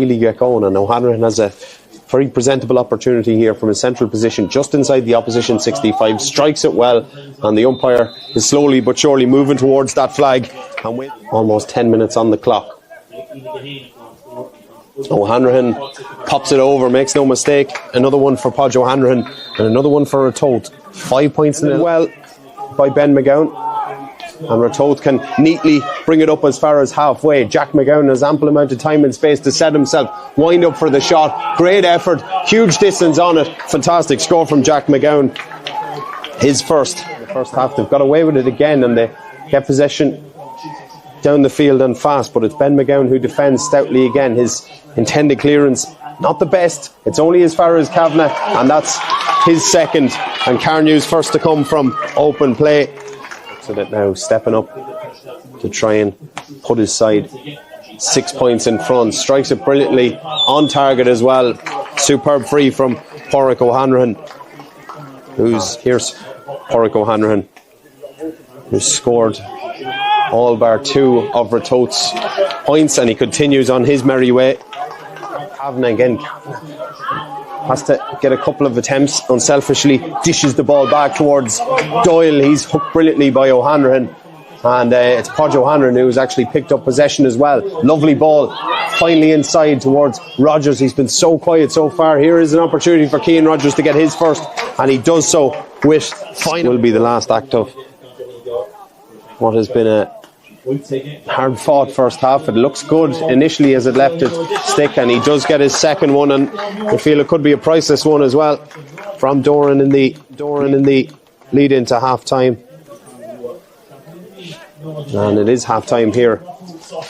really get going, and O'Hanlon has a very presentable opportunity here from a central position just inside the opposition 65, strikes it well, and the umpire is slowly but surely moving towards that flag, and with almost 10 minutes on the clock. O'Hanlon pops it over, makes no mistake. Another one for Podge O'Hanlon and another one for Ratoath. 5 points in it well by Ben McGowan, and Ratoath can neatly bring it up as far as halfway. Jack McGowan has ample amount of time and space to set himself, wind up for the shot. Great effort, huge distance on it. Fantastic score from Jack McGowan. His first in the first half. They've got away with it again, and they get possession down the field and fast, but it's Ben McGowan who defends stoutly again. His intended clearance not the best, it's only as far as Kavanagh, and that's his second, and Carnew's first to come from open play. So that now stepping up to try and put his side 6 points in front, strikes it brilliantly on target as well. Superb free from Pádraig O'Hanlon, here's Pádraig O'Hanlon, who's scored all bar 2 of Ratoath's points, and he continues on his merry way. Kavanagh again has to get a couple of attempts, unselfishly dishes the ball back towards Doyle. He's hooked brilliantly by O'Hanlon, and it's Podge O'Hanlon who's actually picked up possession as well. Lovely ball finally inside towards Rogers. He's been so quiet so far. Here is an opportunity for Cian Rogers to get his first, and he does so with final. Will be the last act of what has been a hard fought first half. It looks good initially as it left its stick, and he does get his second one, and I feel it could be a priceless one as well from Doran in the lead into half time. And it is half time here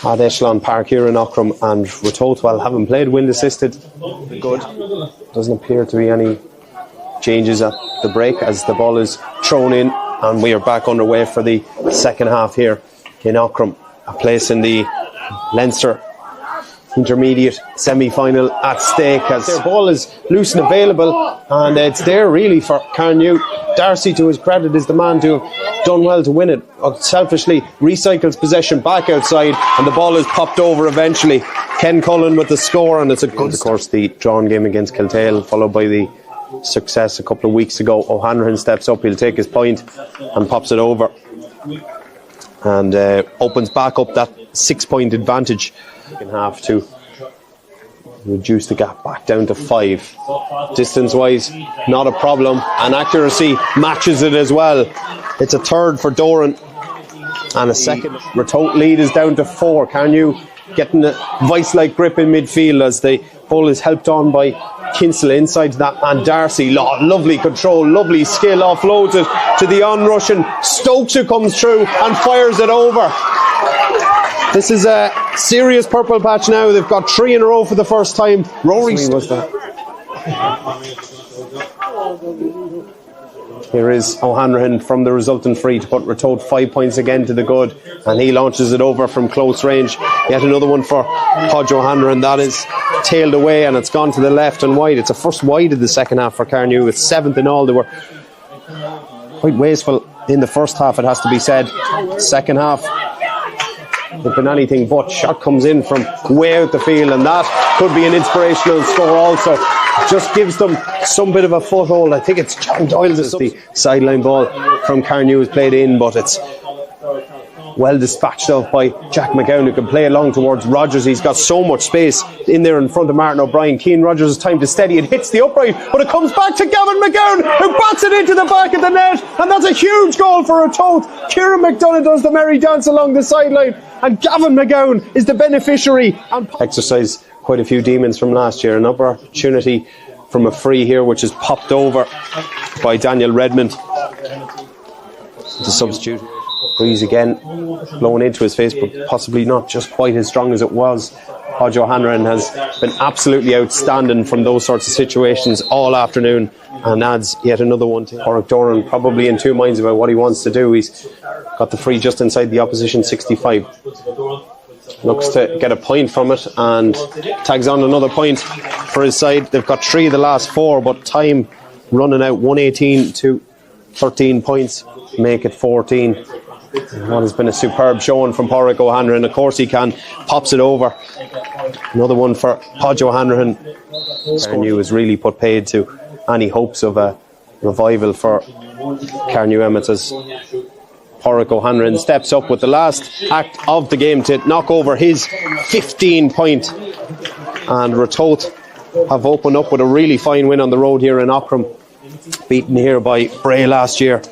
at Echelon Park here in Aughrim, and Ratoath, while having played wind assisted, good. Doesn't appear to be any changes at the break as the ball is thrown in, and we are back underway for the second half here in Aughrim. A place in the Leinster intermediate semi-final at stake as their ball is loose and available, and it's there really for Carnew. Darcy, to his credit, is the man to have done well to win it. Selfishly recycles possession back outside, and the ball is popped over eventually. Ken Cullen with the score, and it's a good, of course, the drawn game against Kiltale, followed by the success a couple of weeks ago. O'Hanlon steps up, he'll take his point and pops it over, and opens back up that 6 point advantage. Second half to reduce the gap back down to 5. Distance wise, not a problem, and accuracy matches it as well. It's a third for Doran and a second. Ratoath lead is down to 4. Carnew getting a vice-like grip in midfield as the ball is helped on by Kinsella inside that man Darcy. Lovely control, lovely skill, offloads it to the on-rushing Stokes, who comes through and fires it over. This is a serious purple patch now. They've got 3 in a row for the first time. Rory was that. Here is O'Hanlon from the resultant free to put Ratoath 5 points again to the good, and he launches it over from close range. Yet another one for Podge O'Hanlon. That is tailed away, and it's gone to the left and wide. It's a first wide of the second half for Carnew. It's 7th in all. They were quite wasteful in the first half, it has to be said. Second half, they've been anything but. Shot comes in from way out the field, and that could be an inspirational score also. Just gives them some bit of a foothold. I think it's John Doyle's as the sideline ball from Carnew is played in, but it's well dispatched of by Jack McGowan, who can play along towards Rogers. He's got so much space in there in front of Martin O'Brien. Cian Rogers has time to steady. It hits the upright, but it comes back to Gavin McGowan, who bats it into the back of the net, and that's a huge goal for Ratoath. Kieran McDonough does the merry dance along the sideline, and Gavin McGowan is the beneficiary. And exercise quite a few demons from last year. An opportunity from a free here, which is popped over by Daniel Redmond. The substitute. Breeze again blown into his face, but possibly not just quite as strong as it was. Podge O'Hanlon has been absolutely outstanding from those sorts of situations all afternoon, and adds yet another one to Pádraig Doran, probably in two minds about what he wants to do. He's got the free just inside the opposition 65. Looks to get a point from it and tags on another point for his side. They've got 3 of the last 4, but time running out. 118 to 13 points make it 14. What has been a superb showing from Pádraig O'Hanlon. Of course he can. Pops it over. Another one for Podge O'Hanlon. Carnew has really put paid to any hopes of a revival for Carnew Emmets as Pádraig O'Hanlon steps up with the last act of the game to knock over his 15-point. And Ratoath have opened up with a really fine win on the road here in Auckland, beaten here by Bray last year.